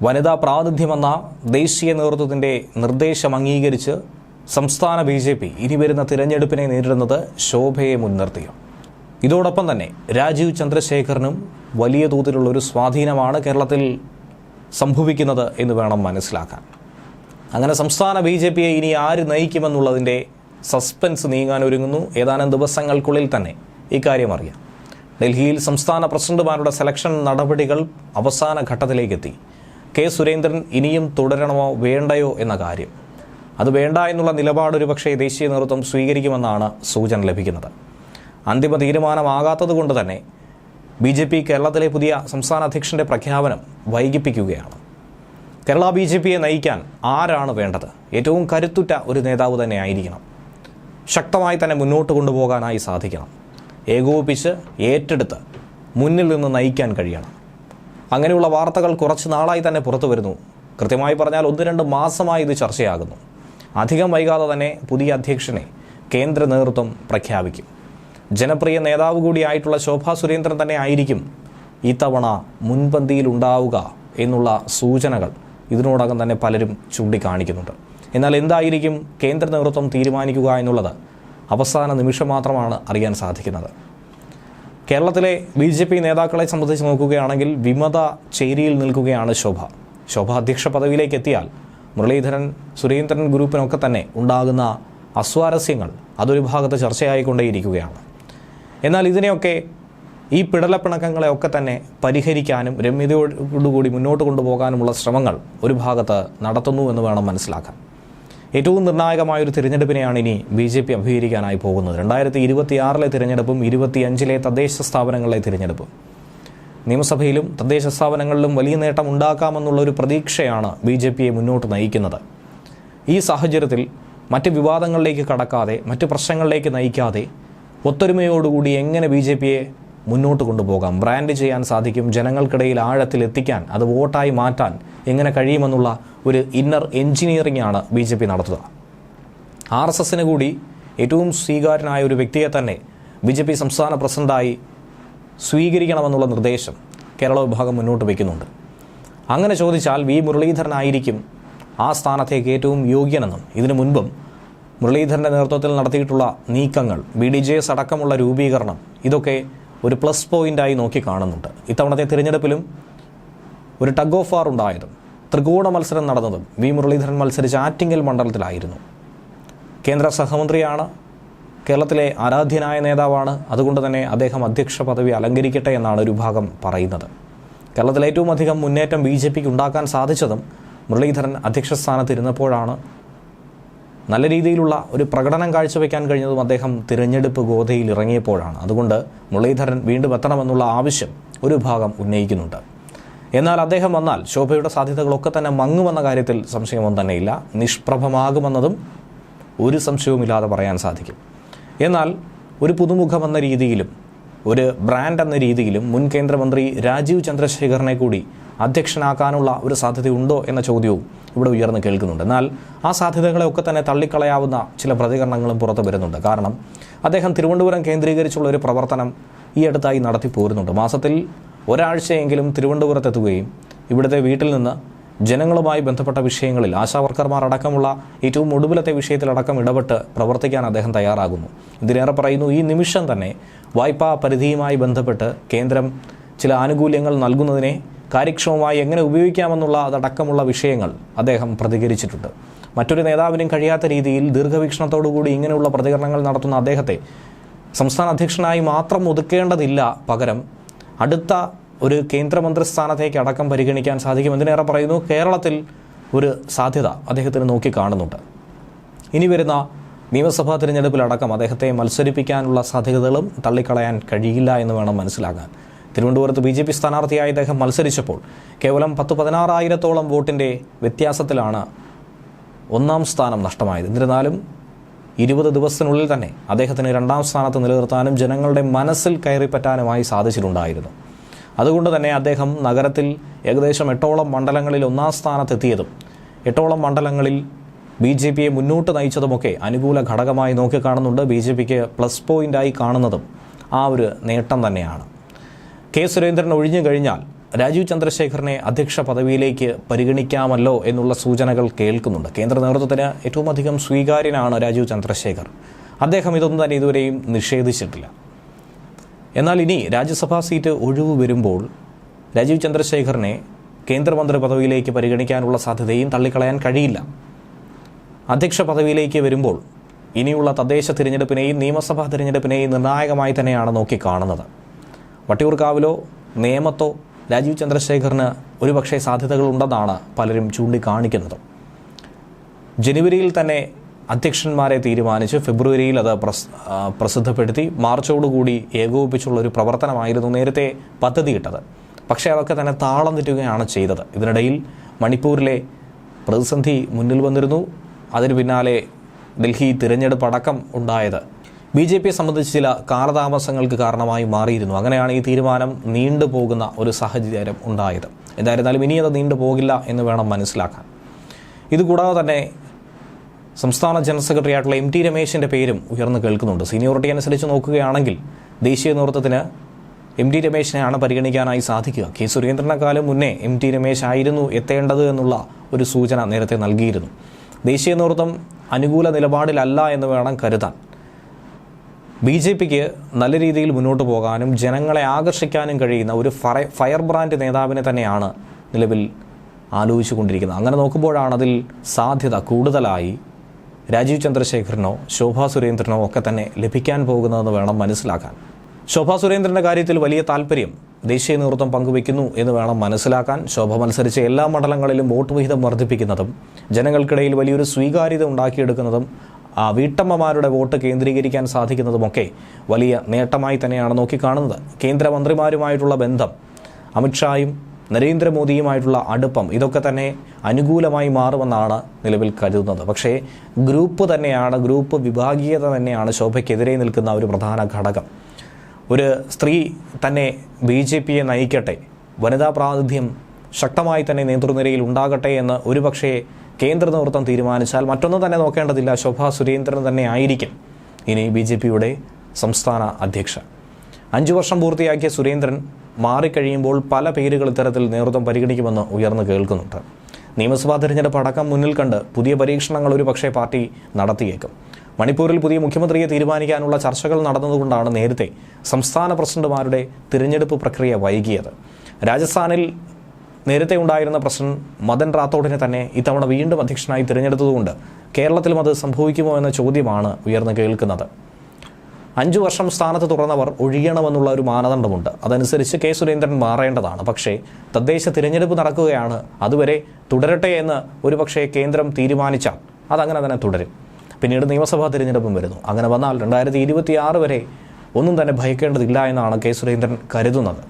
വനിതാ പ്രാതിനിധ്യമെന്ന ദേശീയ നേതൃത്വത്തിൻ്റെ നിർദ്ദേശം അംഗീകരിച്ച് സംസ്ഥാന BJP ഇനി വരുന്ന തിരഞ്ഞെടുപ്പിനെ നേരിടുന്നത് ശോഭയെ മുൻനിർത്തിയാണ്. ഇതോടൊപ്പം തന്നെ രാജീവ് ചന്ദ്രശേഖറിനും വലിയ തോതിലുള്ള ഒരു സ്വാധീനമാണ് കേരളത്തിൽ സംഭവിക്കുന്നത് എന്ന് വേണം മനസ്സിലാക്കാൻ. അങ്ങനെ സംസ്ഥാന BJPയെ ഇനി ആര് നയിക്കുമെന്നുള്ളതിൻ്റെ സസ്പെൻസ് നീങ്ങാൻ ഒരുങ്ങുന്നു. ഏതാനും ദിവസങ്ങൾക്കുള്ളിൽ തന്നെ ഇക്കാര്യം അറിയാം. ഡൽഹിയിൽ സംസ്ഥാന പ്രസിഡന്റുമാരുടെ സെലക്ഷൻ നടപടികൾ അവസാന ഘട്ടത്തിലേക്കെത്തി. കെ സുരേന്ദ്രൻ ഇനിയും തുടരണമോ വേണ്ടയോ എന്ന കാര്യം, അത് വേണ്ട എന്നുള്ള നിലപാട് ഒരുപക്ഷേ ദേശീയ നേതൃത്വം സ്വീകരിക്കുമെന്നാണ് സൂചന ലഭിക്കുന്നത്. അന്തിമ തീരുമാനമാകാത്തത് കൊണ്ട് തന്നെ BJP കേരളത്തിലെ പുതിയ സംസ്ഥാന അധ്യക്ഷൻ്റെ പ്രഖ്യാപനം വൈകിപ്പിക്കുകയാണ്. കേരള BJPയെ നയിക്കാൻ ആരാണ് വേണ്ടത്? ഏറ്റവും കരുത്തുറ്റ ഒരു നേതാവ് തന്നെ ആയിരിക്കണം. ശക്തമായി തന്നെ മുന്നോട്ട് കൊണ്ടുപോകാനായി സാധിക്കണം. ഏകോപിപ്പിച്ച് ഏറ്റെടുത്ത് മുന്നിൽ നിന്ന് നയിക്കാൻ കഴിയണം. അങ്ങനെയുള്ള വാർത്തകൾ കുറച്ച് നാളായി തന്നെ പുറത്തു വരുന്നു. കൃത്യമായി പറഞ്ഞാൽ 1-2 മാസമായി ഇത് ചർച്ചയാകുന്നു. അധികം വൈകാതെ തന്നെ പുതിയ അധ്യക്ഷനെ കേന്ദ്ര നേതൃത്വം പ്രഖ്യാപിക്കും. ജനപ്രിയ നേതാവ് കൂടിയായിട്ടുള്ള ശോഭാ സുരേന്ദ്രൻ തന്നെ ആയിരിക്കും ഇത്തവണ മുൻപന്തിയിൽ ഉണ്ടാവുക എന്നുള്ള സൂചനകൾ ഇതിനോടകം തന്നെ പലരും ചൂണ്ടിക്കാണിക്കുന്നുണ്ട്. എന്നാൽ എന്തായിരിക്കും കേന്ദ്ര നേതൃത്വം തീരുമാനിക്കുക എന്നുള്ളത് അവസാന നിമിഷം മാത്രമാണ് അറിയാൻ സാധിക്കുന്നത്. കേരളത്തിലെ BJP നേതാക്കളെ സംബന്ധിച്ച് നോക്കുകയാണെങ്കിൽ വിമത ചേരിയിൽ നിൽക്കുകയാണ് ശോഭ അധ്യക്ഷ പദവിയിലേക്ക് എത്തിയാൽ മുരളീധരൻ, സുരേന്ദ്രൻ ഗ്രൂപ്പിനൊക്കെ തന്നെ ഉണ്ടാകുന്ന അസ്വാരസ്യങ്ങൾ അതൊരു ഭാഗത്ത് ചർച്ചയായിക്കൊണ്ടേയിരിക്കുകയാണ്. എന്നാൽ ഇതിനെയൊക്കെ, ഈ പിടലപ്പിണക്കങ്ങളെയൊക്കെ തന്നെ പരിഹരിക്കാനും രമ്യതയോടുകൂടി മുന്നോട്ട് കൊണ്ടുപോകാനുമുള്ള ശ്രമങ്ങൾ ഒരു ഭാഗത്ത് നടത്തുന്നു എന്ന് വേണം മനസ്സിലാക്കാൻ. ഏറ്റവും നിർണായകമായൊരു തിരഞ്ഞെടുപ്പിനെയാണ് ഇനി BJP അഭിമുഖീകരിക്കാനായി പോകുന്നത്. 2026 തിരഞ്ഞെടുപ്പും 25 തദ്ദേശ സ്ഥാപനങ്ങളിലെ തിരഞ്ഞെടുപ്പും. നിയമസഭയിലും തദ്ദേശ സ്ഥാപനങ്ങളിലും വലിയ നേട്ടം ഉണ്ടാക്കാമെന്നുള്ളൊരു പ്രതീക്ഷയാണ് BJPയെ മുന്നോട്ട് നയിക്കുന്നത്. ഈ സാഹചര്യത്തിൽ മറ്റ് വിവാദങ്ങളിലേക്ക് കടക്കാതെ, മറ്റ് പ്രശ്നങ്ങളിലേക്ക് നയിക്കാതെ ഒത്തൊരുമയോടുകൂടി എങ്ങനെ BJPയെ മുന്നോട്ട് കൊണ്ടുപോകാം, ബ്രാൻഡ് ചെയ്യാൻ സാധിക്കും, ജനങ്ങൾക്കിടയിൽ ആഴത്തിൽ എത്തിക്കാൻ, അത് വോട്ടായി മാറ്റാൻ എങ്ങനെ കഴിയുമെന്നുള്ള ഒരു ഇന്നർ എൻജിനീയറിംഗ് ആണ് BJP നടത്തുക. RSSന് കൂടി ഏറ്റവും സ്വീകാര്യനായ ഒരു വ്യക്തിയെ തന്നെ BJP സംസ്ഥാന പ്രസിഡന്റായി സ്വീകരിക്കണമെന്നുള്ള നിർദ്ദേശം കേരള വിഭാഗം മുന്നോട്ട് വയ്ക്കുന്നുണ്ട്. അങ്ങനെ ചോദിച്ചാൽ മുരളീധരനായിരിക്കും ആ സ്ഥാനത്തേക്ക് ഏറ്റവും യോഗ്യനെന്നും ഇതിനു മുൻപും മുരളീധരൻ്റെ നേതൃത്വത്തിൽ നടത്തിയിട്ടുള്ള നീക്കങ്ങൾ, BDJS അടക്കമുള്ള രൂപീകരണം, ഇതൊക്കെ ഒരു പ്ലസ് പോയിൻ്റായി നോക്കി കാണുന്നുണ്ട്. ഇത്തവണത്തെ തിരഞ്ഞെടുപ്പിലും ഒരു ടഗ് ഓഫ് വാർ ഉണ്ടായതും ത്രികോണ മത്സരം നടന്നതും മുരളീധരൻ മത്സരിച്ച ആറ്റിങ്ങൽ മണ്ഡലത്തിലായിരുന്നു. കേന്ദ്ര സഹമന്ത്രിയാണ്, കേരളത്തിലെ ആരാധ്യനായ നേതാവാണ്. അതുകൊണ്ട് തന്നെ അദ്ദേഹം അധ്യക്ഷ പദവി അലങ്കരിക്കട്ടെ എന്നാണ് ഒരു ഭാഗം പറയുന്നത്. കേരളത്തിൽ ഏറ്റവും അധികം മുന്നേറ്റം BJPക്ക് ഉണ്ടാക്കാൻ സാധിച്ചതും മുരളീധരൻ അധ്യക്ഷ സ്ഥാനത്തിരുന്നപ്പോഴാണ്. നല്ല രീതിയിലുള്ള ഒരു പ്രകടനം കാഴ്ചവെക്കാൻ കഴിഞ്ഞതും അദ്ദേഹം തിരഞ്ഞെടുപ്പ് ഗോതയിൽ ഇറങ്ങിയപ്പോഴാണ്. അതുകൊണ്ട് മുരളീധരൻ വീണ്ടും എത്തണമെന്നുള്ള ആവശ്യം ഒരു ഭാഗം ഉന്നയിക്കുന്നുണ്ട്. എന്നാൽ അദ്ദേഹം വന്നാൽ ശോഭയുടെ സാധ്യതകളൊക്കെ തന്നെ മങ്ങുമെന്ന കാര്യത്തിൽ സംശയമൊന്നും തന്നെയില്ല. നിഷ്പ്രഭമാകുമെന്നതും ഒരു സംശയവുമില്ലാതെ പറയാൻ സാധിക്കും. എന്നാൽ ഒരു പുതുമുഖം എന്ന രീതിയിലും ഒരു ബ്രാൻഡ് എന്ന രീതിയിലും മുൻ കേന്ദ്രമന്ത്രി രാജീവ് ചന്ദ്രശേഖറിനെ കൂടി അധ്യക്ഷനാക്കാനുള്ള ഒരു സാധ്യതയുണ്ടോ എന്ന ചോദ്യവും ഇവിടെ ഉയർന്നു കേൾക്കുന്നുണ്ട്. എന്നാൽ ആ സാധ്യതകളെയൊക്കെ തന്നെ തള്ളിക്കളയാവുന്ന ചില പ്രതികരണങ്ങളും പുറത്തു വരുന്നുണ്ട്. കാരണം അദ്ദേഹം തിരുവനന്തപുരം കേന്ദ്രീകരിച്ചുള്ള ഒരു പ്രവർത്തനം ഈ അടുത്തായി നടത്തി പോരുന്നുണ്ട്. മാസത്തിൽ ഒരാഴ്ചയെങ്കിലും തിരുവനന്തപുരത്തെത്തുകയും ഇവിടുത്തെ വീട്ടിൽ നിന്ന് ജനങ്ങളുമായി ബന്ധപ്പെട്ട വിഷയങ്ങളിൽ ആശാവർക്കർമാർ അടക്കമുള്ള ഏറ്റവും ഒടുവിലത്തെ വിഷയത്തിലടക്കം ഇടപെട്ട് പ്രവർത്തിക്കാൻ അദ്ദേഹം തയ്യാറാകുന്നു. ഇതിനേറെ പറയുന്നു, ഈ നിമിഷം തന്നെ വായ്പാ പരിധിയുമായി ബന്ധപ്പെട്ട് കേന്ദ്രം ചില ആനുകൂല്യങ്ങൾ നൽകുന്നതിനെ കാര്യക്ഷമമായി എങ്ങനെ ഉപയോഗിക്കാമെന്നുള്ള അതടക്കമുള്ള വിഷയങ്ങൾ അദ്ദേഹം പ്രതികരിച്ചിട്ടുണ്ട്. മറ്റൊരു നേതാവിനും കഴിയാത്ത രീതിയിൽ ദീർഘവീക്ഷണത്തോടുകൂടി ഇങ്ങനെയുള്ള പ്രതികരണങ്ങൾ നടത്തുന്ന അദ്ദേഹത്തെ സംസ്ഥാന അധ്യക്ഷനായി മാത്രം ഒതുക്കേണ്ടതില്ല, പകരം അടുത്ത ഒരു കേന്ദ്രമന്ത്രി സ്ഥാനത്തേക്ക് അടക്കം പരിഗണിക്കാൻ സാധിക്കും. എന്തിനേറെ പറയുന്നു, കേരളത്തിൽ ഒരു സാധ്യത അദ്ദേഹത്തിന് നോക്കി കാണുന്നുണ്ട്. ഇനി വരുന്ന നിയമസഭാ തിരഞ്ഞെടുപ്പിലടക്കം അദ്ദേഹത്തെ മത്സരിപ്പിക്കാനുള്ള സാധ്യതകളും തള്ളിക്കളയാൻ കഴിയില്ല എന്ന് വേണം മനസ്സിലാക്കാൻ. തിരുവനന്തപുരത്ത് BJP സ്ഥാനാർത്ഥിയായി അദ്ദേഹം മത്സരിച്ചപ്പോൾ കേവലം 10-16,000 വോട്ടിൻ്റെ വ്യത്യാസത്തിലാണ് 1ാം സ്ഥാനം നഷ്ടമായത്. എന്നിരുന്നാലും 20 ദിവസത്തിനുള്ളിൽ തന്നെ അദ്ദേഹത്തിന് 2ാം സ്ഥാനത്ത് നിലനിർത്താനും ജനങ്ങളുടെ മനസ്സിൽ കയറിപ്പറ്റാനുമായി സാധിച്ചിട്ടുണ്ടായിരുന്നു. അതുകൊണ്ട് തന്നെ അദ്ദേഹം നഗരത്തിൽ ഏകദേശം 8ഓളം മണ്ഡലങ്ങളിൽ 1ാം സ്ഥാനത്തെത്തിയതും 8ഓളം മണ്ഡലങ്ങളിൽ BJPയെ മുന്നോട്ട് നയിച്ചതുമൊക്കെ അനുകൂല ഘടകമായി നോക്കിക്കാണുന്നുണ്ട്. BJPക്ക് പ്ലസ് പോയിൻ്റായി കാണുന്നതും ആ ഒരു നേട്ടം തന്നെയാണ്. കെ സുരേന്ദ്രൻ ഒഴിഞ്ഞു കഴിഞ്ഞാൽ രാജീവ് ചന്ദ്രശേഖറിനെ അധ്യക്ഷ പദവിയിലേക്ക് പരിഗണിക്കാമല്ലോ എന്നുള്ള സൂചനകൾ കേൾക്കുന്നുണ്ട്. കേന്ദ്ര നേതൃത്വത്തിന് ഏറ്റവും അധികം സ്വീകാര്യനാണ് രാജീവ് ചന്ദ്രശേഖർ. അദ്ദേഹം ഇതൊന്നും തന്നെ ഇതുവരെയും നിഷേധിച്ചിട്ടില്ല. എന്നാൽ ഇനി രാജ്യസഭാ സീറ്റ് ഒഴിവ് വരുമ്പോൾ രാജീവ് ചന്ദ്രശേഖറിനെ കേന്ദ്രമന്ത്രി പദവിയിലേക്ക് പരിഗണിക്കാനുള്ള സാധ്യതയും തള്ളിക്കളയാൻ കഴിയില്ല. അധ്യക്ഷ പദവിയിലേക്ക് വരുമ്പോൾ ഇനിയുള്ള തദ്ദേശ തിരഞ്ഞെടുപ്പിനെയും നിയമസഭാ തിരഞ്ഞെടുപ്പിനെയും നിർണായകമായി തന്നെയാണ് നോക്കിക്കാണുന്നത്. വട്ടിയൂർക്കാവിലോ നേമത്തോ രാജീവ് ചന്ദ്രശേഖറിന് ഒരുപക്ഷെ സാധ്യതകളുണ്ടെന്നാണ് പലരും ചൂണ്ടിക്കാണിക്കുന്നത്. ജനുവരിയിൽ തന്നെ അധ്യക്ഷന്മാരെ തീരുമാനിച്ച് ഫെബ്രുവരിയിൽ അത് പ്രസിദ്ധപ്പെടുത്തി മാർച്ചോടുകൂടി ഏകോപിപ്പിച്ചുള്ള ഒരു പ്രവർത്തനമായിരുന്നു നേരത്തെ പദ്ധതിയിട്ടത്. പക്ഷേ അതൊക്കെ തന്നെ താളം തെറ്റുകയാണ് ചെയ്തത്. ഇതിനിടയിൽ മണിപ്പൂരിലെ പ്രതിസന്ധി മുന്നിൽ വന്നിരുന്നു. അതിന് പിന്നാലെ ഡൽഹി തിരഞ്ഞെടുപ്പ് അടക്കം ഉണ്ടായത് BJPയെ സംബന്ധിച്ച് ചില കാലതാമസങ്ങൾക്ക് കാരണമായി മാറിയിരുന്നു. അങ്ങനെയാണ് ഈ തീരുമാനം നീണ്ടുപോകുന്ന ഒരു സാഹചര്യം ഉണ്ടായത്. എന്തായിരുന്നാലും ഇനി അത് നീണ്ടുപോകില്ല എന്ന് വേണം മനസ്സിലാക്കാൻ. ഇതുകൂടാതെ തന്നെ സംസ്ഥാന ജനറൽ സെക്രട്ടറി ആയിട്ടുള്ള MT രമേശിൻ്റെ പേരും ഉയർന്നു കേൾക്കുന്നുണ്ട്. സീനിയോറിറ്റി അനുസരിച്ച് നോക്കുകയാണെങ്കിൽ ദേശീയ നേതൃത്വത്തിന് MT രമേശിനെയാണ് പരിഗണിക്കാനായി സാധിക്കുക. K സുരേന്ദ്രനെക്കാളും മുന്നേ MT രമേശ് ആയിരുന്നു എത്തേണ്ടത് എന്നുള്ള ഒരു സൂചന നേരത്തെ നൽകിയിരുന്നു. ദേശീയ നേതൃത്വം അനുകൂല നിലപാടിലല്ല എന്ന് വേണം കരുതാൻ. BJPക്ക് നല്ല രീതിയിൽ മുന്നോട്ട് പോകാനും ജനങ്ങളെ ആകർഷിക്കാനും കഴിയുന്ന ഒരു ഫയർ ബ്രാൻഡ് നേതാവിനെ തന്നെയാണ് നിലവിൽ ആലോചിച്ചു കൊണ്ടിരിക്കുന്നത്. അങ്ങനെ നോക്കുമ്പോഴാണ് അതിൽ സാധ്യത കൂടുതലായി രാജീവ് ചന്ദ്രശേഖറിനോ ശോഭാ സുരേന്ദ്രനോ ഒക്കെ തന്നെ ലഭിക്കാൻ പോകുന്നതെന്ന് വേണം മനസ്സിലാക്കാൻ. ശോഭാ സുരേന്ദ്രൻ്റെ കാര്യത്തിൽ വലിയ താല്പര്യം ദേശീയ നേതൃത്വം പങ്കുവയ്ക്കുന്നു എന്ന് വേണം മനസ്സിലാക്കാൻ. ശോഭ മത്സരിച്ച എല്ലാ മണ്ഡലങ്ങളിലും വോട്ട് വിഹിതം വർദ്ധിപ്പിക്കുന്നതും ജനങ്ങൾക്കിടയിൽ വലിയൊരു സ്വീകാര്യത ഉണ്ടാക്കിയെടുക്കുന്നതും വീട്ടമ്മമാരുടെ വോട്ട് കേന്ദ്രീകരിക്കാൻ സാധിക്കുന്നതുമൊക്കെ വലിയ നേട്ടമായി തന്നെയാണ് നോക്കിക്കാണുന്നത്. കേന്ദ്രമന്ത്രിമാരുമായിട്ടുള്ള ബന്ധം, അമിത്ഷായും നരേന്ദ്രമോദിയുമായിട്ടുള്ള അടുപ്പം, ഇതൊക്കെ തന്നെ അനുകൂലമായി മാറുമെന്നാണ് നിലവിൽ കരുതുന്നത്. പക്ഷേ ഗ്രൂപ്പ് വിഭാഗീയത തന്നെയാണ് ശോഭയ്ക്കെതിരെ നിൽക്കുന്ന ഒരു പ്രധാന ഘടകം. ഒരു സ്ത്രീ തന്നെ BJPയെ നയിക്കട്ടെ, വനിതാ പ്രാതിനിധ്യം ശക്തമായി തന്നെ നേതൃനിരയിൽ ഉണ്ടാകട്ടെ എന്ന് ഒരുപക്ഷേ കേന്ദ്ര നേതൃത്വം തീരുമാനിച്ചാൽ മറ്റൊന്നും തന്നെ നോക്കേണ്ടതില്ല, ശോഭാ സുരേന്ദ്രൻ തന്നെ ആയിരിക്കും ഇനി BJPയുടെ സംസ്ഥാന അധ്യക്ഷ. 5 വർഷം പൂർത്തിയാക്കിയ സുരേന്ദ്രൻ മാറിക്കഴിയുമ്പോൾ പല പേരുകൾ ഇത്തരത്തിൽ നേതൃത്വം പരിഗണിക്കുമെന്ന് ഉയർന്നു കേൾക്കുന്നുണ്ട്. നിയമസഭാ തിരഞ്ഞെടുപ്പ് അടക്കം മുന്നിൽ കണ്ട് പുതിയ പരീക്ഷണങ്ങൾ ഒരുപക്ഷേ പാർട്ടി നടത്തിയേക്കും. മണിപ്പൂരിൽ പുതിയ മുഖ്യമന്ത്രിയെ തീരുമാനിക്കാനുള്ള ചർച്ചകൾ നടന്നതുകൊണ്ടാണ് നേരത്തെ സംസ്ഥാന പ്രസിഡന്റുമാരുടെ തിരഞ്ഞെടുപ്പ് പ്രക്രിയ വൈകിയത്. രാജസ്ഥാനിൽ നേരത്തെ ഉണ്ടായിരുന്ന പ്രസിഡന്റ് മദൻ റാത്തോഡിനെ തന്നെ ഇത്തവണ വീണ്ടും അധ്യക്ഷനായി തിരഞ്ഞെടുത്തതുകൊണ്ട് കേരളത്തിലും അത് സംഭവിക്കുമോ എന്ന ചോദ്യമാണ് ഉയർന്നു കേൾക്കുന്നത്. 5 വർഷം സ്ഥാനത്ത് തുറന്നവർ ഒഴിയണമെന്നുള്ള ഒരു മാനദണ്ഡമുണ്ട്. അതനുസരിച്ച് K സുരേന്ദ്രൻ മാറേണ്ടതാണ്. പക്ഷേ തദ്ദേശ തിരഞ്ഞെടുപ്പ് നടക്കുകയാണ്. അതുവരെ തുടരട്ടെ എന്ന് ഒരുപക്ഷേ കേന്ദ്രം തീരുമാനിച്ചാൽ അതങ്ങനെ തന്നെ തുടരും. പിന്നീട് നിയമസഭാ തിരഞ്ഞെടുപ്പും വരുന്നു. അങ്ങനെ വന്നാൽ 2026 വരെ ഒന്നും തന്നെ ഭയക്കേണ്ടതില്ല എന്നാണ് K സുരേന്ദ്രൻ കരുതുന്നത്.